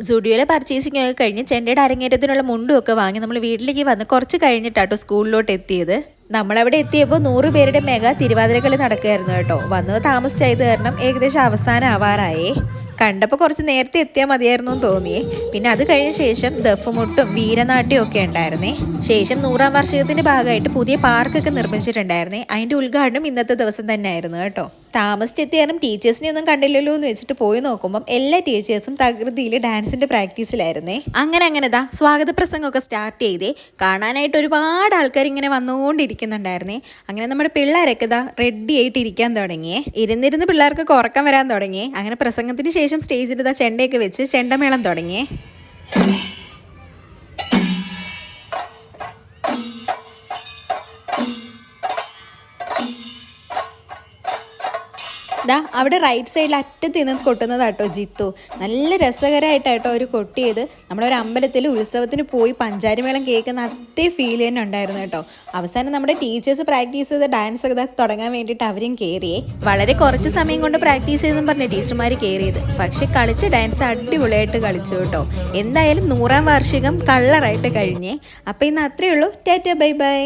സ്റ്റുഡിയോയിലെ purchasing ഒക്കെ കഴിഞ്ഞ് ചെണ്ടയുടെ അരങ്ങേറ്റത്തിനുള്ള മുണ്ടും ഒക്കെ വാങ്ങി നമ്മൾ വീട്ടിലേക്ക് വന്ന് കുറച്ച് കഴിഞ്ഞിട്ടാട്ടോ സ്കൂളിലോട്ട് എത്തിയത്. നമ്മളവിടെ എത്തിയപ്പോൾ 100 പേരുടെ മെഗാ തിരുവാതിരക്കളി നടക്കുകയായിരുന്നു കേട്ടോ. വന്നത് താമസിച്ചായത് കാരണം ഏകദേശം അവസാനം ആവാറായേ. കണ്ടപ്പോൾ കുറച്ച് നേരത്തെ എത്തിയാൽ മതിയായിരുന്നു എന്ന് തോന്നിയേ. പിന്നെ അത് കഴിഞ്ഞ ശേഷം ദഫുമുട്ടും വീരനാട്യവും ഒക്കെ ഉണ്ടായിരുന്നേ. ശേഷം 100ാം വാർഷികത്തിന്റെ ഭാഗമായിട്ട് പുതിയ പാർക്കൊക്കെ നിർമ്മിച്ചിട്ടുണ്ടായിരുന്നേ. അതിന്റെ ഉദ്ഘാടനം ഇന്നത്തെ ദിവസം തന്നെ ആയിരുന്നു കേട്ടോ. താമസിച്ചെത്തിയാലും ടീച്ചേഴ്സിനെ ഒന്നും കണ്ടില്ലല്ലോ എന്ന് വെച്ചിട്ട് പോയി നോക്കുമ്പം എല്ലാ ടീച്ചേഴ്സും തകൃതിയിൽ ഡാൻസിന്റെ പ്രാക്ടീസിലായിരുന്നേ. അങ്ങനെതാ സ്വാഗത പ്രസംഗമൊക്കെ സ്റ്റാർട്ട് ചെയ്തേ. കാണാനായിട്ട് ഒരുപാട് ആൾക്കാർ ഇങ്ങനെ വന്നുകൊണ്ടിരിക്കുന്നുണ്ടായിരുന്നേ. അങ്ങനെ നമ്മുടെ പിള്ളേരൊക്കെ ഇതാ റെഡി ആയിട്ട് ഇരിക്കാൻ തുടങ്ങിയേ. ഇരുന്നിരുന്ന് പിള്ളേർക്ക് ഉറക്കം വരാൻ തുടങ്ങി. അങ്ങനെ പ്രസംഗത്തിന് ശേഷം സ്റ്റേജിൽ ഇതാ ചെണ്ടയൊക്കെ വെച്ച് ചെണ്ടമേളം തുടങ്ങിയേ. അവിടെ റൈറ്റ് സൈഡിൽ അറ്റത്ത് നിന്ന് കൊട്ടുന്നതാട്ടോ ജിത്തു. നല്ല രസകരമായിട്ടാട്ടോ അവർ കൊട്ടിയത്. നമ്മുടെ ഒരു അമ്പലത്തിൽ ഉത്സവത്തിന് പോയി പഞ്ചാരിമേളം കേൾക്കുന്ന അതേ ഫീൽ തന്നെ ഉണ്ടായിരുന്നു കേട്ടോ. അവസാനം നമ്മുടെ ടീച്ചേഴ്സ് പ്രാക്ടീസ് ചെയ്ത ഡാൻസ് ഒക്കെ തുടങ്ങാൻ വേണ്ടിയിട്ട് അവരും കയറിയേ. വളരെ കുറച്ച് സമയം കൊണ്ട് പ്രാക്ടീസ് ചെയ്തെന്ന് പറഞ്ഞ ടീച്ചർമാർ കയറിയത്. പക്ഷെ കളിച്ച ഡാൻസ് അടിപൊളിയായിട്ട് കളിച്ചു കേട്ടോ. എന്തായാലും 100ാം വാർഷികം കളറായിട്ട് കഴിഞ്ഞേ. അപ്പോൾ ഇന്ന് അത്രയേ ഉള്ളൂ. Tata bye bye.